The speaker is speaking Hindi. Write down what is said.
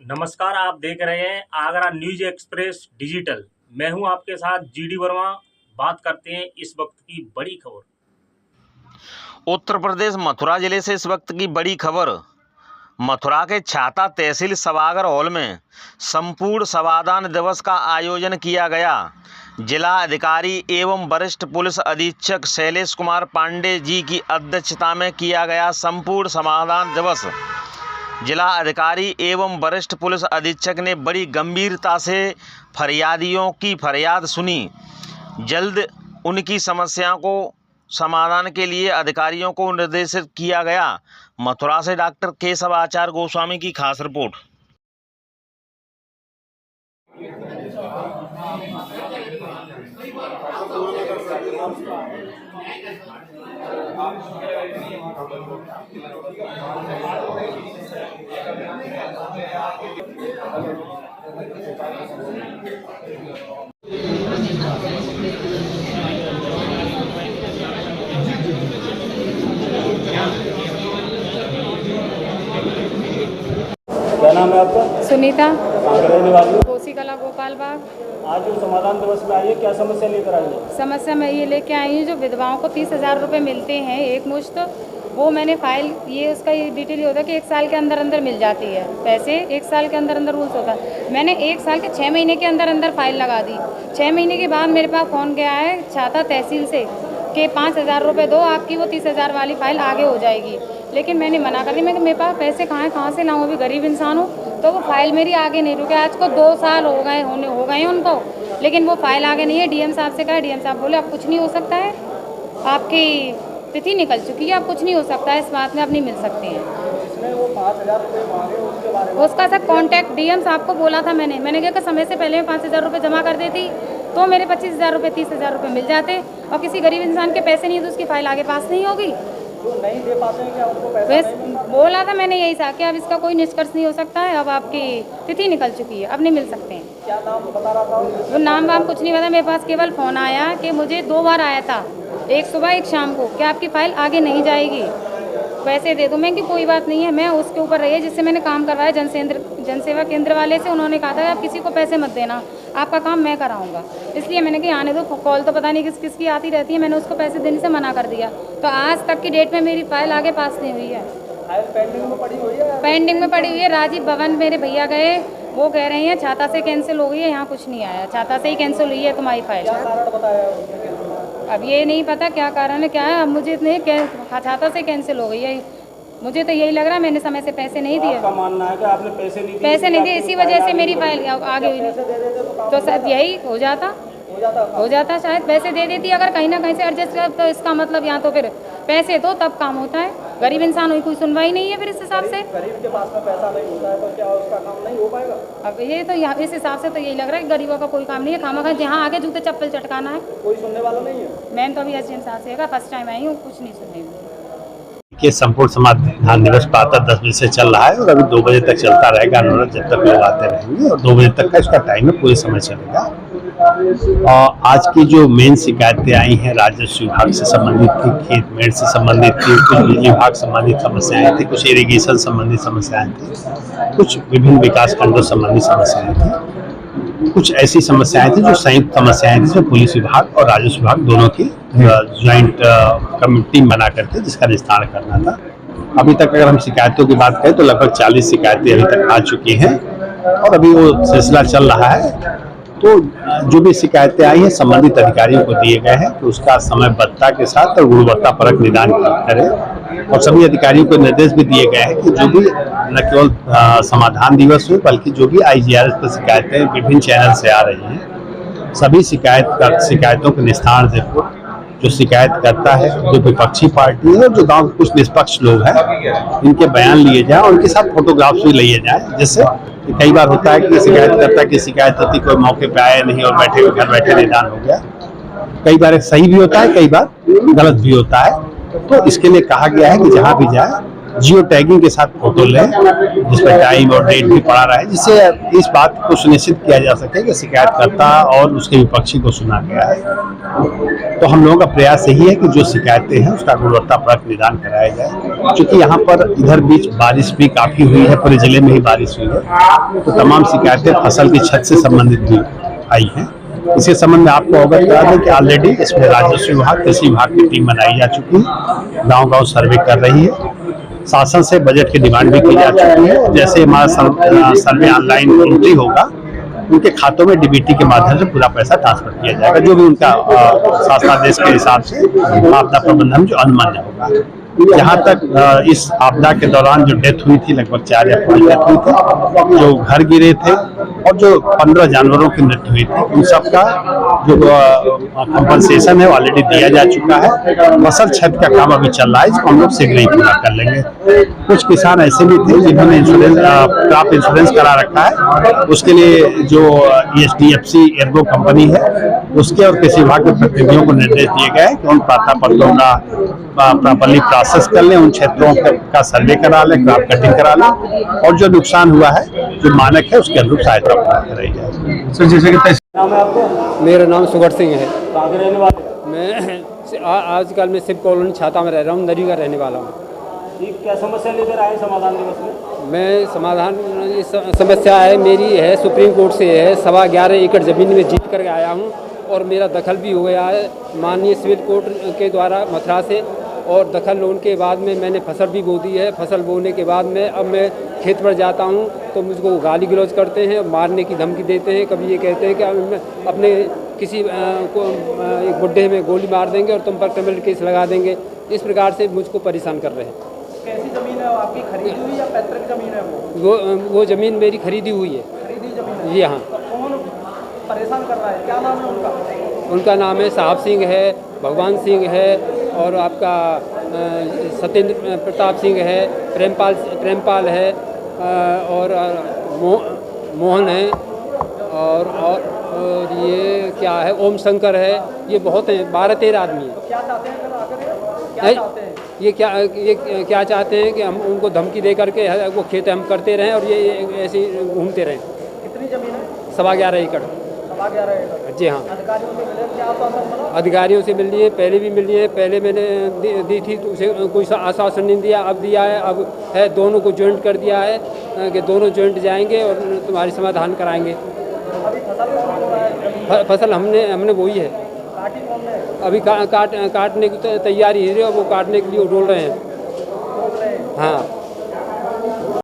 नमस्कार, आप देख रहे हैं आगरा न्यूज एक्सप्रेस डिजिटल। मैं हूं आपके साथ जीडी वर्मा। बात करते हैं इस वक्त की बड़ी खबर। उत्तर प्रदेश मथुरा जिले से इस वक्त की बड़ी खबर। मथुरा के छाता तहसील सभागार हॉल में संपूर्ण समाधान दिवस का आयोजन किया गया। जिला अधिकारी एवं वरिष्ठ पुलिस अधीक्षक शैलेश कुमार पांडे जी की अध्यक्षता में किया गया संपूर्ण समाधान दिवस। जिला अधिकारी एवं वरिष्ठ पुलिस अधीक्षक ने बड़ी गंभीरता से फरियादियों की फरियाद सुनी। जल्द उनकी समस्याओं को समाधान के लिए अधिकारियों को निर्देशित किया गया। मथुरा से डॉक्टर केशव आचार्य गोस्वामी की खास रिपोर्ट। क्या नाम है आपका? सुनीता। कहाँ के रहने वाली हो? कोसी कला गोपाल बाग। आज जो समाधान दिवस में आई है, क्या समस्या लेकर आई है? समस्या मैं ये लेके आई हूँ, जो विधवाओं को 30,000 रुपये मिलते हैं एक मुश्त, वो मैंने फाइल ये उसका ये डिटेल ये होता है कि 1 साल के अंदर अंदर मिल जाती है पैसे। 1 साल के अंदर अंदर रूल्स होता है। मैंने 1 साल के 6 महीने के अंदर अंदर फाइल लगा दी। 6 महीने के बाद मेरे पास फ़ोन गया है छाता तहसील से कि 5,000 रुपये दो, आपकी वो 30,000 वाली फाइल आगे हो जाएगी। लेकिन मैंने मना कर दी। मैं कि मेरे पास पैसे कहाँ से लाऊं, अभी गरीब इंसान हूँ। तो वो फाइल मेरी आगे नहीं रुके। आज को 2 साल हो गए हैं उनको, लेकिन वो फाइल आगे नहीं है। डीएम साहब से कहा, डीएम साहब बोले अब कुछ नहीं हो सकता है, आपकी तिथि निकल चुकी है, अब कुछ नहीं हो सकता है, इस बात में अब नहीं मिल सकते हैं। वो 5,000 रुपये मांगे, उसके बारे में उसका सर कॉन्टैक्ट डीएम साहब को बोला था मैंने कहा समय से पहले मैं 5,000 रुपये जमा कर देती तो मेरे 25,000 रुपये 30,000 रुपये मिल जाते। और किसी गरीब इंसान के पैसे नहीं है तो उसकी फाइल आगे पास नहीं होगी। जो नहीं दे पाते हैं क्या उनको पैसा? बस बोला था मैंने यही था कि अब इसका कोई निष्कर्ष नहीं हो सकता है, अब आपकी तिथि निकल चुकी है, अब नहीं मिल सकते हैं। क्या नाम बता रहा था? वो नाम वाम कुछ नहीं पता। मेरे पास केवल फ़ोन आया कि मुझे 2 बार आया था, एक सुबह एक शाम को, कि आपकी फ़ाइल आगे नहीं जाएगी, पैसे दे दो। मैं कि कोई बात नहीं है, मैं उसके ऊपर रही है जिससे मैंने काम करवाया जनसेवा केंद्र वाले से। उन्होंने कहा था कि आप किसी को पैसे मत देना, आपका काम मैं कराऊंगा। इसलिए मैंने कि आने दो, कॉल तो पता नहीं किसकी आती रहती है। मैंने उसको पैसे देने से मना कर दिया। तो आज तक की डेट में मेरी फाइल आगे पास नहीं हुई है। फाइल पेंडिंग में पड़ी हुई है? पेंडिंग में पड़ी हुई है। राजीव भवन मेरे भैया गए, वो कह रहे हैं छाता से कैंसिल हो गई है, यहाँ कुछ नहीं आया, छाता से ही कैंसिल हुई है तुम्हारी फाइल। क्या कारण बताया उसने? अब ये नहीं पता क्या कारण है, क्या है। अब मुझे इतने छाता से कैंसिल हो गई है, मुझे तो यही लग रहा है मैंने समय से पैसे नहीं दिए। आपका मानना है कि आपने पैसे नहीं दिए? पैसे नहीं दिए, इसी वजह से मेरी फाइल आगे हुई। तो शायद यही हो जाता शायद। पैसे दे देती अगर कहीं ना कहीं से एडजस्ट कर, तो इसका मतलब यहाँ तो फिर पैसे दो तब काम होता है। गरीब इंसान हुई, कोई सुनवाई नहीं है फिर इस हिसाब से। गरीब के पास में पैसा नहीं होता है तो क्या उसका काम नहीं हो पाएगा? अब ये तो यहाँ इस हिसाब से तो यही लग रहा है कि गरीबों का कोई काम नहीं है, खामा जहाँ आगे जूते चप्पल चटकाना है। कोई सुनने वाला नहीं है? मैंने तो अभी एसडीएम साहब से फर्स्ट टाइम आई हूँ, कुछ नहीं सुनने में। के संपूर्ण समाधान दिवस प्रातः 10 बजे से चल रहा है और अभी 2 बजे तक चलता रहेगा आंदोलन, जब तक लोग आते रहेंगे। और 2 बजे तक का इसका टाइम है, पूरे समय चलेगा। और आज की जो मेन शिकायतें आई हैं राजस्व विभाग से संबंधित थी, खेत मेड़ से संबंधित थी, कुछ बिजली विभाग संबंधित समस्याएं थी, कुछ इरिगेशन संबंधित समस्याएं थी, कुछ विभिन्न विकास खंडों संबंधित समस्याएं थी, कुछ ऐसी समस्याएं थी जो संयुक्त समस्याएं थी, जिसमें पुलिस विभाग और राजस्व विभाग दोनों की ज्वाइंट कमेटी बना करके जिसका निस्तारण करना था। अभी तक अगर हम शिकायतों की बात करें तो लगभग 40 शिकायतें अभी तक आ चुकी हैं और अभी वो सिलसिला चल रहा है। तो जो भी शिकायतें आई हैं संबंधित अधिकारियों को दिए गए हैं कि उसका समयबद्धता के साथ और गुणवत्तापरक निदान करें। और सभी अधिकारियों को निर्देश भी दिए गए हैं कि जो भी न केवल समाधान दिवस हो बल्कि जो भी IGRS पर शिकायतें विभिन्न चैनल से आ रही हैं, सभी शिकायतों के निस्तारण से जो शिकायत करता है, जो विपक्षी पार्टी है और जो गांव के कुछ निष्पक्ष लोग हैं, इनके बयान लिए जाएं और उनके साथ फोटोग्राफ्स भी लिए जाएं। जिससे कई बार होता है कि शिकायतकर्ता की शिकायत होती, कोई मौके पे आया नहीं और घर बैठे निदान हो गया। कई बार सही भी होता है, कई बार गलत भी होता है। तो इसके लिए कहा गया है कि जहाँ भी जाए जियो टैगिंग के साथ फोटो लें, जिसमें टाइम और डेट भी पड़ा रहा है, जिससे इस बात को सुनिश्चित किया जा सके कि शिकायतकर्ता और उसके विपक्षी को सुना गया है। तो हम लोगों का प्रयास यही है कि जो शिकायतें हैं उसका गुणवत्तापरक निदान कराया जाए। क्योंकि यहाँ पर इधर बीच बारिश भी काफ़ी हुई है, पूरे जिले में ही बारिश हुई है, तो तमाम शिकायतें फसल की छत से संबंधित भी आई हैं। इसी संबंध में आपको अवगत करा दें कि ऑलरेडी इसमें राजस्व विभाग, कृषि विभाग की टीम बनाई जा चुकी है, गांव-गांव सर्वे कर रही है, शासन से बजट की डिमांड भी की जा चुकी है। जैसे हमारा सर्वे ऑनलाइन एंट्री होगा, उनके खातों में डीबीटी के माध्यम से पूरा पैसा ट्रांसफर किया जाएगा, जो भी उनका शासनादेश के हिसाब से आपदा प्रबंधन जो अनुमान होगा। जहाँ तक इस आपदा के दौरान जो डेथ हुई थी, लगभग 4 या 5 डेथ हुई थी, जो घर गिरे थे और जो 15 जानवरों की मृत्यु हुई थी, उन सब का जो कंपनसेशन है ऑलरेडी दिया जा चुका है। फसल क्षति का काम अभी चल रहा है, इसको हम लोग शीघ्र ही पूरा कर लेंगे। कुछ किसान ऐसे भी थे जिन्होंने क्रॉप इंश्योरेंस करा रखा है, उसके लिए जो ESDFC एर्गो कंपनी है उसके और कृषि विभाग के प्रतिनिधियों को निर्देश दिए गए हैं कि उन प्राप्त पत्रों का प्रॉपर्ली प्रोसेस कर लें, उन क्षेत्रों का सर्वे करा लें, क्रॉप कटिंग करा लें और जो नुकसान हुआ है, जो मानक है उसके अनुरूप सहायता प्राप्त कराई जाए। सर जैसे कि नाम है आपको? मेरा नाम सुगढ़ सिंह है। कहाँ के रहने वाले? मैं आजकल मैं शिव कॉलोनी छाता में रह रहा हूँ, नरी का रहने वाला हूँ। ठीक, क्या समस्या लेकर आए समाधान दिवस में? मैं समाधान समस्या है मेरी है सुप्रीम कोर्ट से है, 11.25 एकड़ ज़मीन में जीत कर आया हूँ और मेरा दखल भी हो गया है माननीय सिविल कोर्ट के द्वारा मथुरा से। और दखल होने के बाद में मैंने फसल भी बो दी है। फसल बोने के बाद में अब मैं खेत पर जाता हूँ तो मुझको गाली गलौज करते हैं, मारने की धमकी देते हैं। कभी ये कहते हैं कि अपने किसी को एक बुड्ढे में गोली मार देंगे और तुम पर क्रिमिनल केस लगा देंगे। इस प्रकार से मुझको परेशान कर रहे हैं। कैसी ज़मीन है आपकी, खरीदी हुई या पैतृक ज़मीन है? वो ज़मीन मेरी खरीदी हुई है। खरीदी ज़मीन है? जी हाँ। तो कौन परेशान कर रहा है, क्या नाम है उनका? उनका नाम है साहब सिंह है, भगवान सिंह है और आपका सत्येंद्र प्रताप सिंह है, प्रेमपाल है और मोहन है और ये क्या है ओम शंकर है। ये बहुत हैं, 12-13 आदमी हैं। क्या चाहते हैं क्या चाहते हैं? ये क्या चाहते हैं कि हम उनको धमकी दे करके वो खेत हम करते रहें और ये ऐसे ही घूमते रहें। कितनी ज़मीन है? 11.25 एकड़। 11.25 एकड़? जी हाँ। अधिकारियों से मिले, क्या आश्वासन मिला? अधिकारियों से मिल लिए, पहले भी मिल लिए। पहले मैंने दी थी तो उसे कोई आश्वासन नहीं दिया, अब दिया है। अब है दोनों को ज्वाइंट कर दिया है कि दोनों ज्वाइंट जाएंगे और तुम्हारी समाधान कराएंगे। अभी फसल कौन हो रहा है? फसल हमने बोई है। काटी कौन ने? अभी काटने की तैयारी है और वो काटने के लिए डोल रहे हैं। हाँ।